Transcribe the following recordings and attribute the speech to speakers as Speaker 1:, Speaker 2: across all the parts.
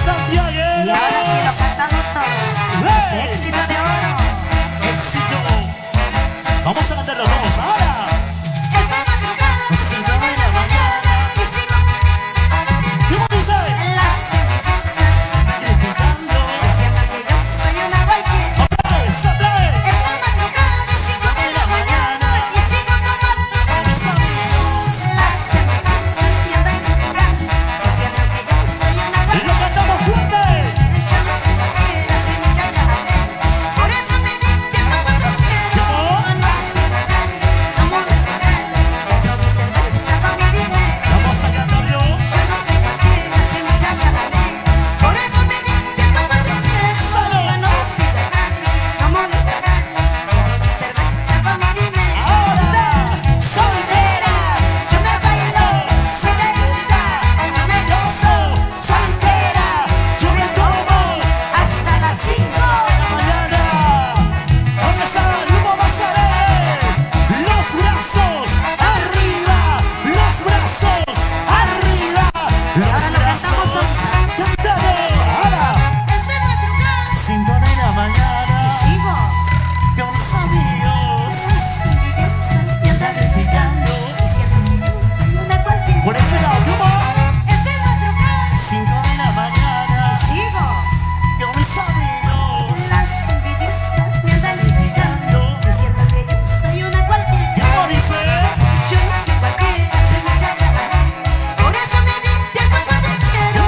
Speaker 1: Y ahora sí lo cantamos todos. Este éxito de oro.
Speaker 2: Éxito. Vamos a cantarlo todos ahora.
Speaker 1: Es de madrugada, 5 de la mañana. Y sigo
Speaker 2: ¿Cómo dice?
Speaker 1: en las envidiosas,
Speaker 2: Criticando.
Speaker 1: diciendo que yo soy una cualquiera.
Speaker 2: Otra vez, otra vez.
Speaker 1: Es de madrugada, 5 de la mañana. Y sigo tomando
Speaker 2: Mis amigos.
Speaker 1: las envidiosas, me andan criticando, diciendo que yo soy una
Speaker 2: Y lo
Speaker 1: cualquiera.
Speaker 2: cantamos fuerte.
Speaker 1: Yo no soy cualquiera, soy muchacha alegre. Por eso me divierto cuando quiero.
Speaker 2: ¿Cómo?
Speaker 1: No pido a nadie, no molesto a nadie. Dejo mi cerveza con mi dinero.
Speaker 2: Vamos a cantarlo.
Speaker 1: Yo no soy cualquiera, soy muchacha alegre. Por eso me divierto cuando quiero.
Speaker 2: Solo.
Speaker 1: No pido a nadie, no molesto a nadie. Dejo mi cerveza con mi dinero.
Speaker 2: Ahora.
Speaker 1: Soltera, yo me bailo. Soltera, yo me gozo. Soltera,
Speaker 2: Yo me tomo.
Speaker 1: hasta las 5.
Speaker 2: Mañana. ¿Dónde está el humo más alegre? Los brazos arriba. Los brazos arriba. Los
Speaker 1: ahora lo cantamos
Speaker 2: brazos.
Speaker 1: nosotras.
Speaker 2: Cántalo. Ahora.
Speaker 1: Es de madrugada.
Speaker 2: 5 de la mañana.
Speaker 1: Sigo.
Speaker 2: Con mis amigos.
Speaker 1: Las envidiosas me andan criticando, diciendo que yo soy una cualquiera.
Speaker 2: Por ese lado, ¿cómo?
Speaker 1: Es de madrugada.
Speaker 2: 5 de la mañana.
Speaker 1: Sigo.
Speaker 2: Con mis amigos.
Speaker 1: Las envidiosas me andan criticando, diciendo que yo soy una cualquiera.
Speaker 2: ¿Cómo dice?
Speaker 1: Yo no soy cualquiera, soy muchacha alegre. Por eso me divierto cuando quiero.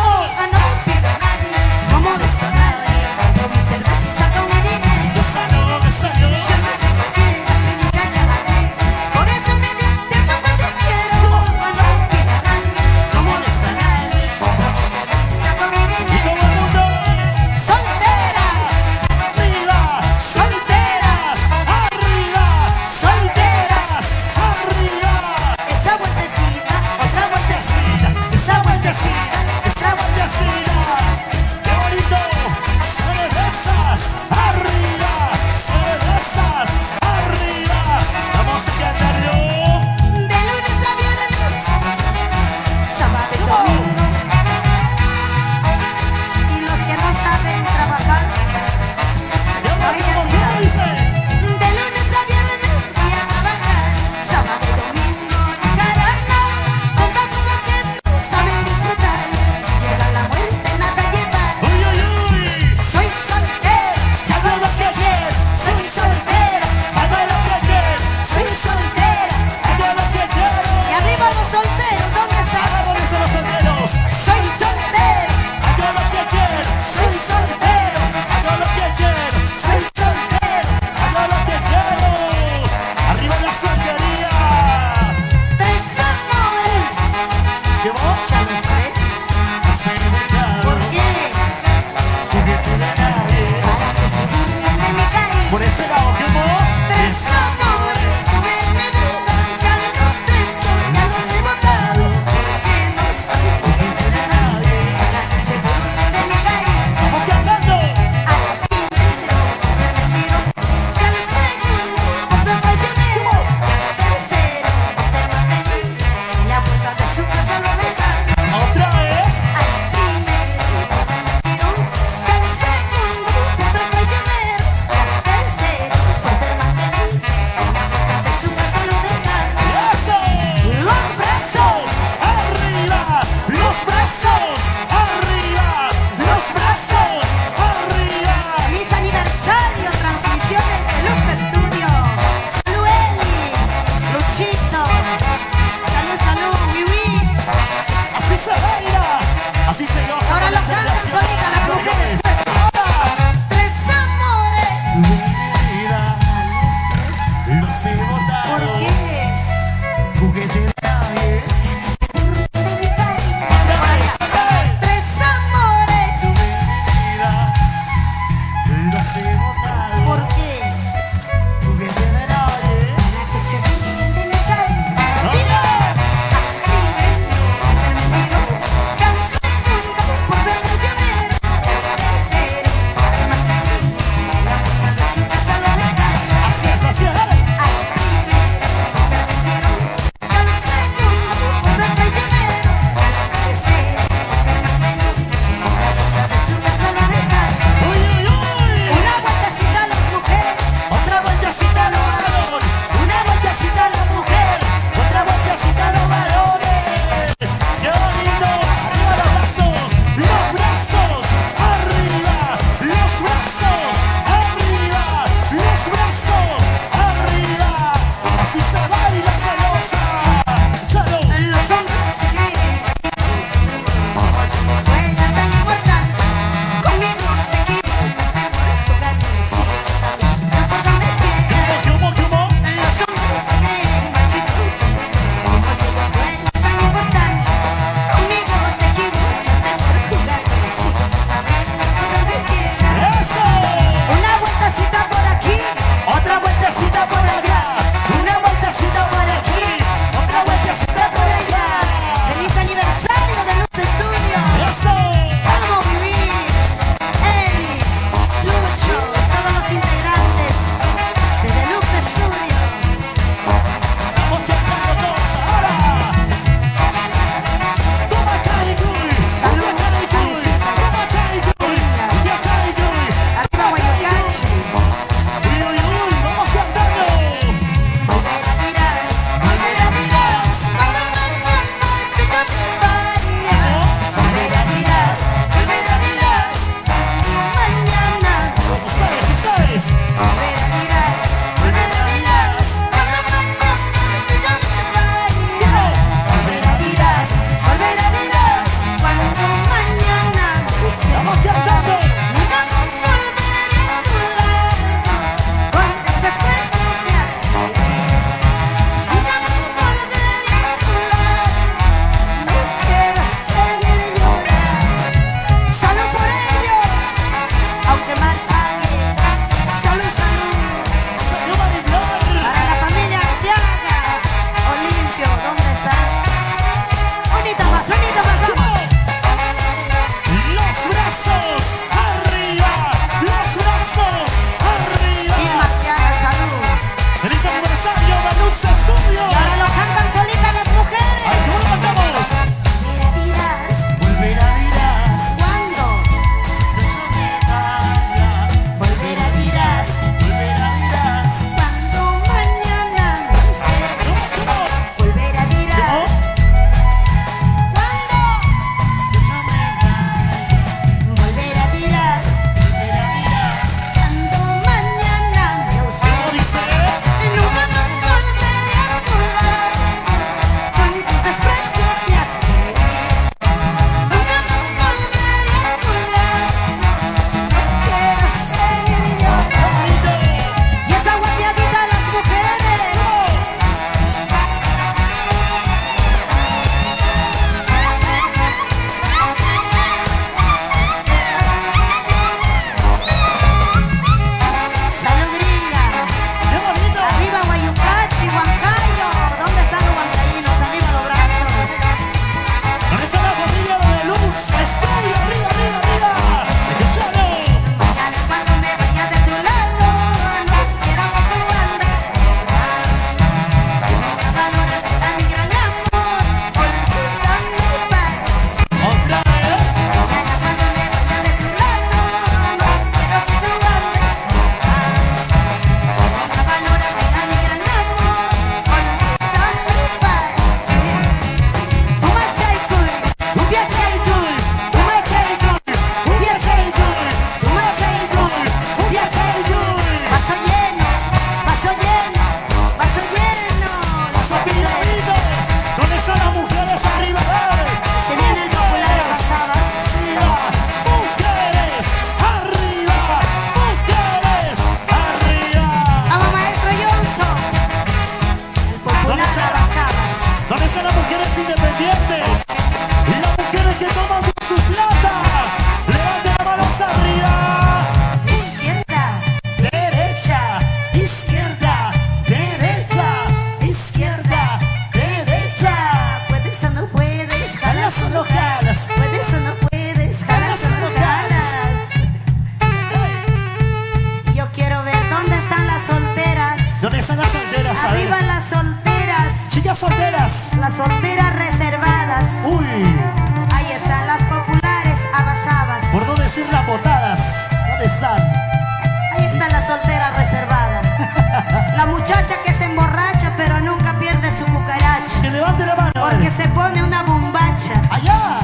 Speaker 1: pone una bombacha.
Speaker 2: Allá.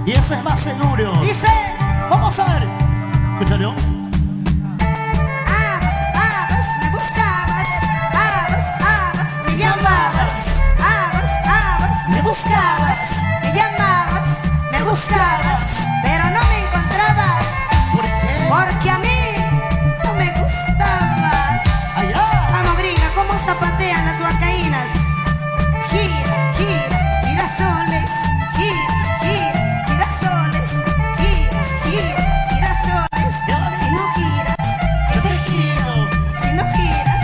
Speaker 2: Y eso es más seguro.
Speaker 1: Dice,
Speaker 2: Vamos a ver. Escúchalo.
Speaker 1: abas, me buscabas, abas, me llamabas, abas, me buscabas, me llamabas, me buscabas, pero no me encontrabas,
Speaker 2: ¿Por qué?
Speaker 1: porque a mí no me gustabas.
Speaker 2: Allá.
Speaker 1: Vamos, gringa, ¿cómo zapatean las huancaínas? Gira, gira, girasoles, gira, girasoles, gira, girasoles. Si no giras,
Speaker 2: Yo te giro.
Speaker 1: si no giras,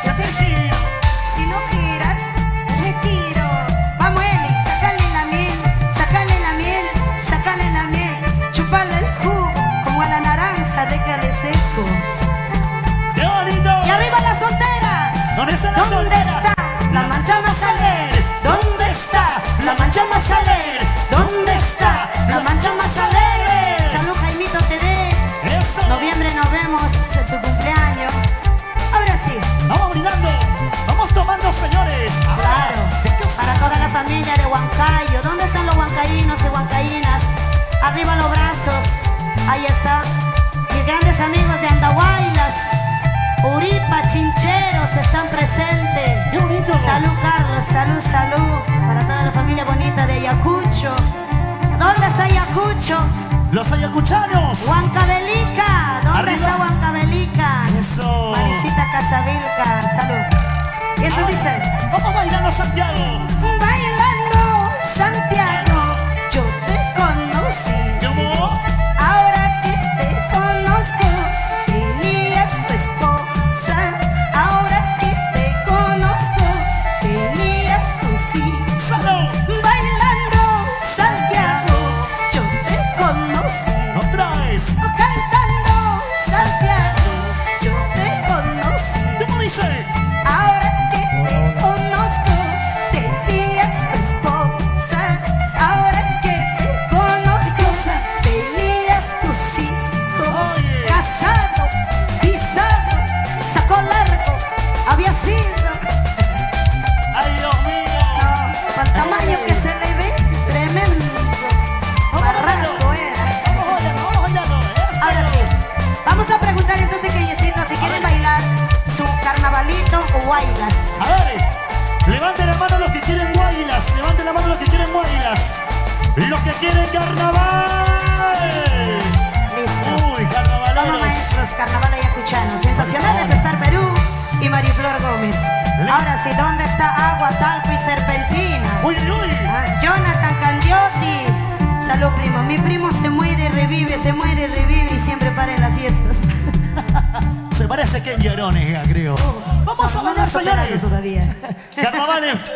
Speaker 2: Yo te giro.
Speaker 1: si no giras, retiro. Vamos, Eli, sácale la miel, sácale la miel, sácale la miel, chúpale el jugo, como a la naranja, déjale seco.
Speaker 2: ¡Qué bonito!
Speaker 1: Y arriba las solteras.
Speaker 2: ¿Dónde están las
Speaker 1: ¿Dónde
Speaker 2: solteras?
Speaker 1: está la mancha más alegre? ¿Dónde está la mancha más alegre? ¿Dónde está la mancha más alegre? Salud, Jaimito TV.
Speaker 2: ¡Eso!
Speaker 1: Noviembre nos vemos en tu cumpleaños. Ahora sí,
Speaker 2: Vamos brindando. Vamos tomando, señores.
Speaker 1: claro, para toda la familia de Huancayo. ¿Dónde están los huancaínos y huancaínas? Arriba los brazos. Ahí está. Mis grandes amigos de Andahuaylas, Uripa, Chincheros están presentes.
Speaker 2: ¡Qué bonito!
Speaker 1: Salud, Carlos, salud, salud. Para toda la familia bonita de Ayacucho. ¿Dónde está Ayacucho?
Speaker 2: Los ayacuchanos.
Speaker 1: Huancavelica. ¿Dónde
Speaker 2: Arriba.
Speaker 1: está Huancavelica?
Speaker 2: Eso.
Speaker 1: Marisita Casavilca, salud. Y eso
Speaker 2: Ahora,
Speaker 1: dice,
Speaker 2: Vamos bailando, Santiago.
Speaker 1: bailando Santiago, yo te conocí.
Speaker 2: ¿Cómo?
Speaker 1: Ahora que te conozco, tenías tu esposa. Ahora que te conozco, tenías tu sí.
Speaker 2: ¡Salud!
Speaker 1: Bailando Santiago, yo te conocí.
Speaker 2: Otra vez.
Speaker 1: Cantando Santiago, yo te conocí.
Speaker 2: ¿Cómo dice?
Speaker 1: Ahora que te conozco, tenías tu esposa. Ahora que te conozco, tenías tus hijos.
Speaker 2: Oye.
Speaker 1: Casado, pisado, saco largo, había sido.
Speaker 2: ¡Ay, Dios mío!
Speaker 1: No, para el tamaño que se le ve, tremendo. Barranco era.
Speaker 2: Vamos bailando. Eso.
Speaker 1: Ahora sí, vamos a preguntar entonces, Callecito, si quieren bailar su carnavalito o bailas.
Speaker 2: A ver, levanten la mano los que quieren guaylas. Levanten la mano los que quieren guaylas. Los que quieren carnaval.
Speaker 1: Listo.
Speaker 2: Uy,
Speaker 1: Como
Speaker 2: carnavaleros.
Speaker 1: maestros, carnaval ayacuchanos. Sensacionales estar Perú y Mariflor Gómez. Ahora sí, ¿dónde está agua, talco y serpentina?
Speaker 2: Uy, uy, uy.
Speaker 1: Ah, Jonathan Candiotti. Salud, primo. Mi primo se muere y revive y siempre para en las fiestas.
Speaker 2: Se parece que en Llorones, creo. Vamos a
Speaker 1: No
Speaker 2: bailar,
Speaker 1: nos superamos
Speaker 2: señores.
Speaker 1: todavía.
Speaker 2: Carnavales.